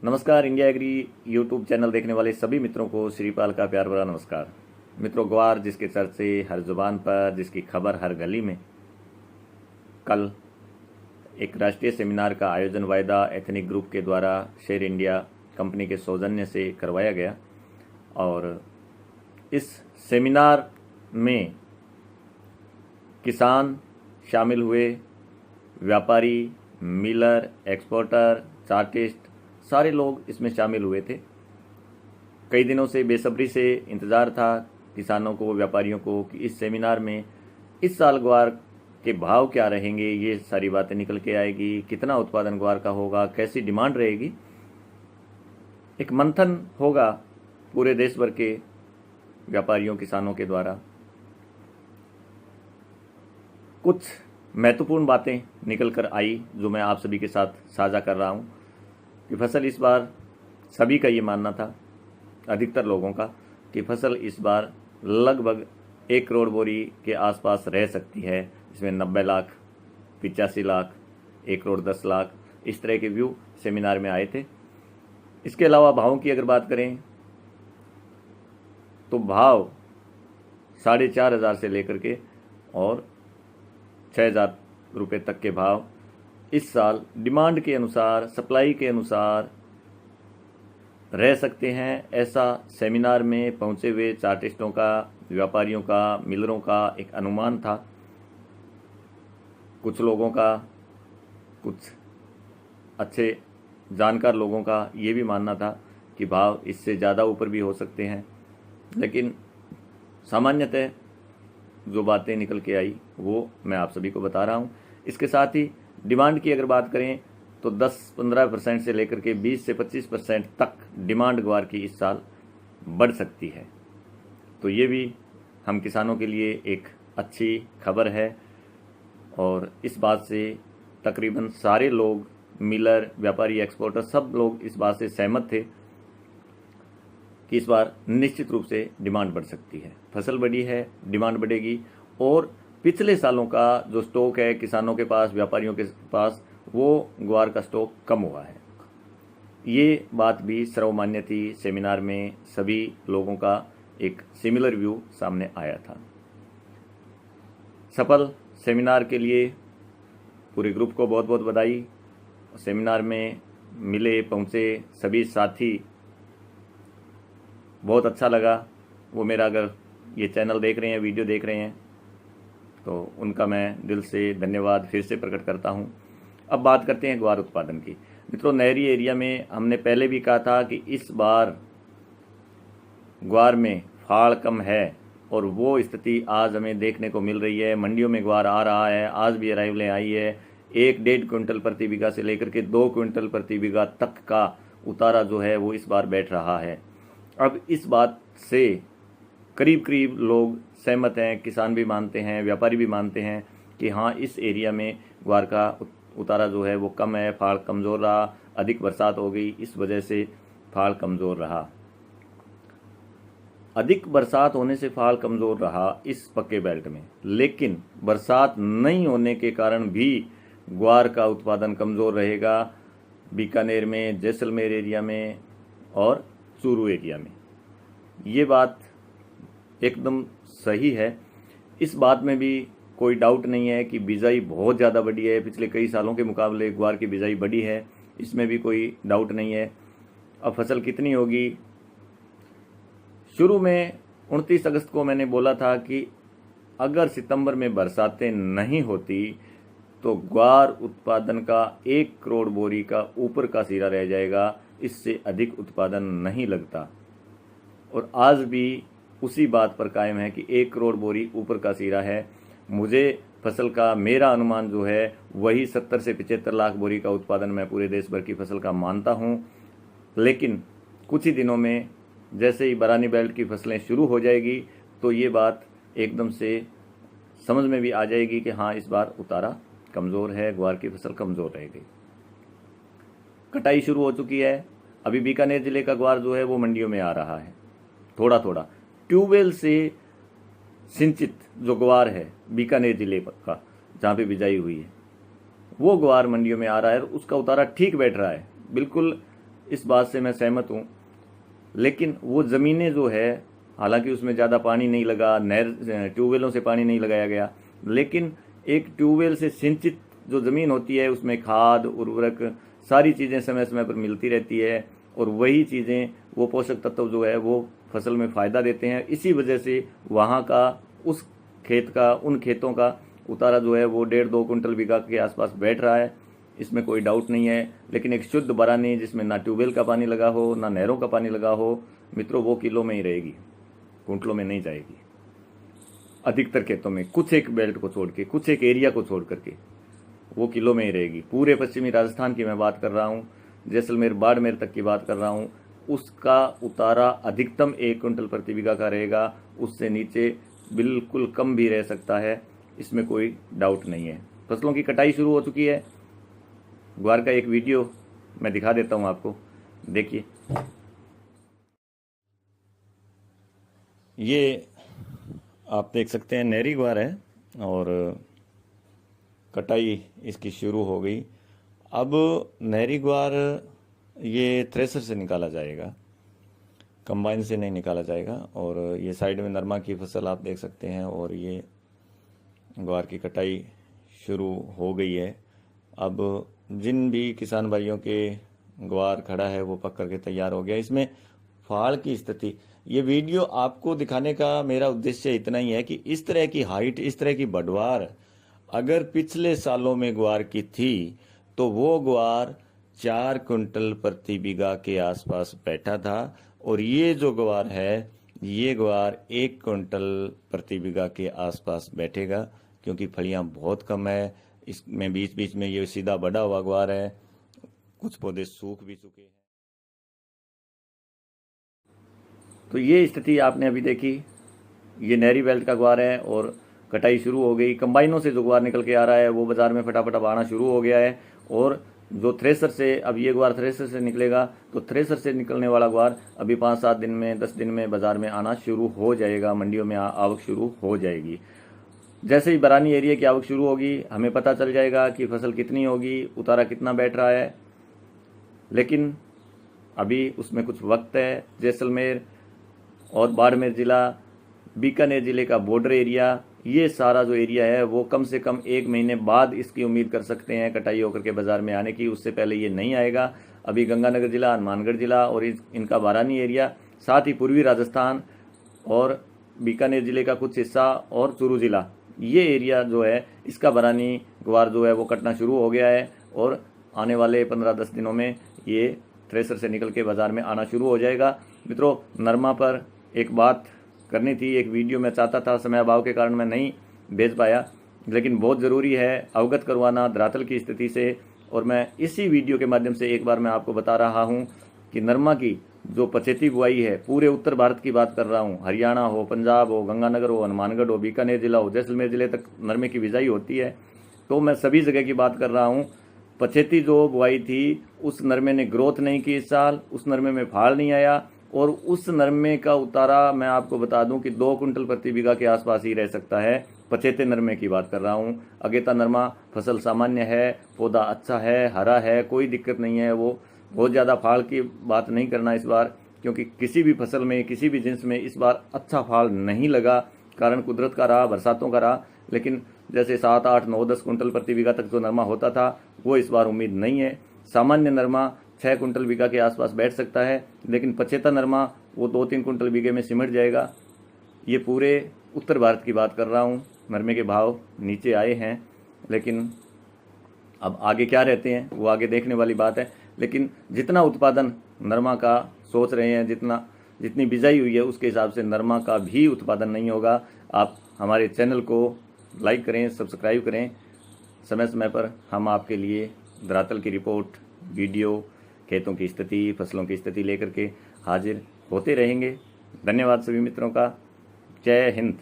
नमस्कार। India agree YouTube channel देखने वाले सभी मित्रों को श्रीपाल का प्यार भरा नमस्कार। मित्रों, ग्वार जिसके चर्चे हर जुबान पर, जिसकी खबर हर गली में, कल एक राष्ट्रीय सेमिनार का आयोजन वायदा एथनिक ग्रुप के द्वारा शेर इंडिया कंपनी के सौजन्य से करवाया गया। और इस सेमिनार में किसान शामिल हुए, व्यापारी, मिलर, एक्सपोर्टर, चार्टिस्ट, सारे लोग इसमें शामिल हुए थे। कई दिनों से बेसब्री से इंतज़ार था किसानों को, व्यापारियों को, कि इस सेमिनार में इस साल ग्वार के भाव क्या रहेंगे, ये सारी बातें निकल के आएगी। कितना उत्पादन ग्वार का होगा, कैसी डिमांड रहेगी, एक मंथन होगा पूरे देश भर के व्यापारियों, किसानों के द्वारा। कुछ महत्वपूर्ण बातें निकल कर आई जो मैं आप सभी के साथ साझा कर रहा हूँ कि फसल इस बार, सभी का ये मानना था, अधिकतर लोगों का, कि फसल इस बार लगभग 1 करोड़ बोरी के आसपास रह सकती है। इसमें 90 लाख, 85 लाख, 1 करोड़ 10 लाख, इस तरह के व्यू सेमिनार में आए थे। इसके अलावा भावों की अगर बात करें तो भाव 4,500 से लेकर के और 6,000 रुपये तक के भाव इस साल डिमांड के अनुसार, सप्लाई के अनुसार रह सकते हैं। ऐसा सेमिनार में पहुंचे हुए चार्टिस्टों का, व्यापारियों का, मिलरों का एक अनुमान था। कुछ लोगों का, कुछ अच्छे जानकार लोगों का ये भी मानना था कि भाव इससे ज़्यादा ऊपर भी हो सकते हैं। लेकिन सामान्यतः जो बातें निकल के आई वो मैं आप सभी को बता रहा हूँ। इसके साथ ही डिमांड की अगर बात करें तो 10-15% से लेकर के 20 से 25% तक डिमांड ग्वार की इस साल बढ़ सकती है। तो ये भी हम किसानों के लिए एक अच्छी खबर है। और इस बात से तकरीबन सारे लोग, मिलर, व्यापारी, एक्सपोर्टर, सब लोग इस बात से सहमत थे कि इस बार निश्चित रूप से डिमांड बढ़ सकती है। फसल बढ़ी है, डिमांड बढ़ेगी। और पिछले सालों का जो स्टॉक है किसानों के पास, व्यापारियों के पास, वो ग्वार का स्टॉक कम हुआ है। ये बात भी सर्वमान्य थी। सेमिनार में सभी लोगों का एक सिमिलर व्यू सामने आया था। सफल सेमिनार के लिए पूरे ग्रुप को बहुत बहुत बधाई। सेमिनार में मिले, पहुँचे सभी साथी, बहुत अच्छा लगा। वो मेरा, अगर ये चैनल देख रहे हैं, वीडियो देख रहे हैं, तो उनका मैं दिल से धन्यवाद फिर से प्रकट करता हूं। अब बात करते हैं ग्वार उत्पादन की। मित्रों, नहरी एरिया में हमने पहले भी कहा था कि इस बार ग्वार में फाड़ कम है और वो स्थिति आज हमें देखने को मिल रही है। मंडियों में ग्वार आ रहा है, आज भी अराइवलें आई है। 1-1.5 क्विंटल प्रति बीघा से लेकर के 2 क्विंटल प्रति बीघा तक का उतारा जो है वो इस बार बैठ रहा है। अब इस बात से करीब करीब लोग सहमत हैं, किसान भी मानते हैं, व्यापारी भी मानते हैं कि हाँ, इस एरिया में ग्वार का उतारा जो है वो कम है, फाड़ कमज़ोर रहा। अधिक बरसात हो गई, इस वजह से फाड़ कमज़ोर रहा। अधिक बरसात होने से फाड़ कमज़ोर रहा इस पक्के बेल्ट में, लेकिन बरसात नहीं होने के कारण भी ग्वार का उत्पादन कमज़ोर रहेगा। बीकानेर में, जैसलमेर एरिया में और चूरू एरिया में ये बात एकदम सही है। इस बात में भी कोई डाउट नहीं है कि बिजाई बहुत ज़्यादा बढ़ी है। पिछले कई सालों के मुकाबले ग्वार की बिजाई बढ़ी है, इसमें भी कोई डाउट नहीं है। अब फसल कितनी होगी? शुरू में 29 अगस्त को मैंने बोला था कि अगर सितंबर में बरसातें नहीं होती तो ग्वार उत्पादन का 1 करोड़ बोरी का ऊपर का सिरा रह जाएगा, इससे अधिक उत्पादन नहीं लगता। और आज भी उसी बात पर कायम है कि 1 करोड़ बोरी ऊपर का सिरा है। मुझे फसल का, मेरा अनुमान जो है वही 70 से 75 लाख बोरी का उत्पादन मैं पूरे देश भर की फसल का मानता हूं। लेकिन कुछ ही दिनों में जैसे ही बरानी बेल्ट की फसलें शुरू हो जाएगी तो ये बात एकदम से समझ में भी आ जाएगी कि हाँ, इस बार उतारा कमज़ोर है, ग्वार की फसल कमज़ोर रहेगी। कटाई शुरू हो चुकी है। अभी बीकानेर जिले का ग्वार जो है वो मंडियों में आ रहा है थोड़ा थोड़ा। ट्यूबवेल से सिंचित जो ग्वार है बीकानेर जिले का, जहाँ पे बिजाई हुई है, वो ग्वार मंडियों में आ रहा है और उसका उतारा ठीक बैठ रहा है। बिल्कुल इस बात से मैं सहमत हूँ। लेकिन वो ज़मीनें जो है, हालांकि उसमें ज़्यादा पानी नहीं लगा, नहर ट्यूबवेलों से पानी नहीं लगाया गया, लेकिन एक ट्यूबवेल से सिंचित जो ज़मीन होती है उसमें खाद, उर्वरक, सारी चीज़ें समय समय पर मिलती रहती है और वही चीज़ें, वो पोषक तत्व जो है वो फसल में फ़ायदा देते हैं। इसी वजह से वहाँ का, उस खेत का, उन खेतों का उतारा जो है वो 1.5-2 कुंटल बीघा के आसपास बैठ रहा है, इसमें कोई डाउट नहीं है। लेकिन एक शुद्ध बरानी जिसमें ना ट्यूबवेल का पानी लगा हो, ना नहरों का पानी लगा हो, मित्रों, वो किलो में ही रहेगी, कुंटलों में नहीं जाएगी। अधिकतर खेतों में, कुछ एक बेल्ट को छोड़ के, कुछ एक एरिया को छोड़ करके, वो किलो में ही रहेगी। पूरे पश्चिमी राजस्थान की मैं बात कर रहा हूँ, जैसलमेर बाड़मेर तक की बात कर रहा हूँ, उसका उतारा अधिकतम 1 कुंटल प्रति बीघा का रहेगा, उससे नीचे बिल्कुल कम भी रह सकता है, इसमें कोई डाउट नहीं है। फसलों की कटाई शुरू हो चुकी है। ग्वार का एक वीडियो मैं दिखा देता हूँ आपको, देखिए। ये आप देख सकते हैं नहरी ग्वार है और कटाई इसकी शुरू हो गई। अब नहरी ग्वार ये थ्रेसर से निकाला जाएगा, कंबाइन से नहीं निकाला जाएगा। और ये साइड में नरमा की फसल आप देख सकते हैं और ये ग्वार की कटाई शुरू हो गई है। अब जिन भी किसान भाइयों के ग्वार खड़ा है वो पक करके तैयार हो गया। इसमें फाड़ की स्थिति, ये वीडियो आपको दिखाने का मेरा उद्देश्य इतना ही है कि इस तरह की हाइट, इस तरह की बढ़वार अगर पिछले सालों में ग्वार की थी तो वो ग्वार 4 कुंटल प्रति बीघा के आसपास बैठा था और ये जो ग्वार है, ये ग्वार 1 कुंटल प्रति बीघा के आसपास बैठेगा, क्योंकि फलियां बहुत कम है। इसमें बीच बीच में ये सीधा बढ़ा हुआ ग्वार है, कुछ पौधे सूख भी चुके हैं। तो ये स्थिति आपने अभी देखी। ये नहरी बेल्ट का ग्वार है और कटाई शुरू हो गई। कंबाइनों से जो ग्वार निकल के आ रहा है वो बाजार में फटाफट अब आना शुरू हो गया है। और जो थ्रेसर से, अब ये ग्वार थ्रेसर से निकलेगा, तो थ्रेसर से निकलने वाला ग्वार अभी 5-7 दिन में, 10 दिन में बाजार में आना शुरू हो जाएगा, मंडियों में आवक शुरू हो जाएगी। जैसे ही बरानी एरिया की आवक शुरू होगी, हमें पता चल जाएगा कि फसल कितनी होगी, उतारा कितना बैठ रहा है। लेकिन अभी उसमें कुछ वक्त है। जैसलमेर और बाड़मेर जिला, बीकानेर जिले का बॉर्डर एरिया, ये सारा जो एरिया है वो कम से कम 1 महीने बाद इसकी उम्मीद कर सकते हैं कटाई होकर के बाजार में आने की, उससे पहले ये नहीं आएगा। अभी गंगानगर जिला, हनुमानगढ़ जिला और इनका बारानी एरिया, साथ ही पूर्वी राजस्थान और बीकानेर जिले का कुछ हिस्सा और चूरू जिला, ये एरिया जो है इसका बरानी ग्वार जो है वो कटना शुरू हो गया है और आने वाले 15-10 दिनों में ये थ्रेसर से निकल के बाजार में आना शुरू हो जाएगा। मित्रों, नरमा पर एक बात करनी थी, एक वीडियो मैं चाहता था, समय अभाव के कारण मैं नहीं भेज पाया, लेकिन बहुत ज़रूरी है अवगत करवाना धरातल की स्थिति से। और मैं इसी वीडियो के माध्यम से एक बार मैं आपको बता रहा हूँ कि नरमा की जो पछेती बुआई है, पूरे उत्तर भारत की बात कर रहा हूँ, हरियाणा हो, पंजाब हो, गंगानगर हो, हनुमानगढ़ हो, बीकानेर जिला हो, जैसलमेर जिले तक नरमे की बिजाई होती है। तो मैं सभी जगह की बात कर रहा हूँ। पछेती जो बुआई थी उस नरमे ने ग्रोथ नहीं की इस साल, उस नरमे में फाड़ नहीं आया और उस नरमे का उतारा मैं आपको बता दूं कि 2 कुंटल प्रति बीघा के आसपास ही रह सकता है। पछेते नरमे की बात कर रहा हूं। अगेता नरमा फसल सामान्य है, पौधा अच्छा है, हरा है, कोई दिक्कत नहीं है। वो बहुत ज़्यादा फाड़ की बात नहीं करना इस बार, क्योंकि किसी भी फसल में, किसी भी जिन्स में इस बार अच्छा फाड़ नहीं लगा। कारण कुदरत का रहा, बरसातों का रहा। लेकिन जैसे 7, 8, 9, 10 कुंटल प्रति बीघा तक जो नरमा होता था वो इस बार उम्मीद नहीं है। सामान्य नरमा 6 कुंटल बीघा के आसपास बैठ सकता है, लेकिन पछेता नरमा वो 2-3 कुंटल बीघे में सिमट जाएगा। ये पूरे उत्तर भारत की बात कर रहा हूँ। नरमे के भाव नीचे आए हैं, लेकिन अब आगे क्या रहते हैं वो आगे देखने वाली बात है। लेकिन जितना उत्पादन नरमा का सोच रहे हैं, जितनी बिजाई हुई है, उसके हिसाब से नरमा का भी उत्पादन नहीं होगा। आप हमारे चैनल को लाइक करें, सब्सक्राइब करें। समय समय पर हम आपके लिए धरातल की रिपोर्ट, वीडियो, खेतों की स्थिति, फसलों की स्थिति लेकर के हाजिर होते रहेंगे। धन्यवाद सभी मित्रों का। जय हिंद।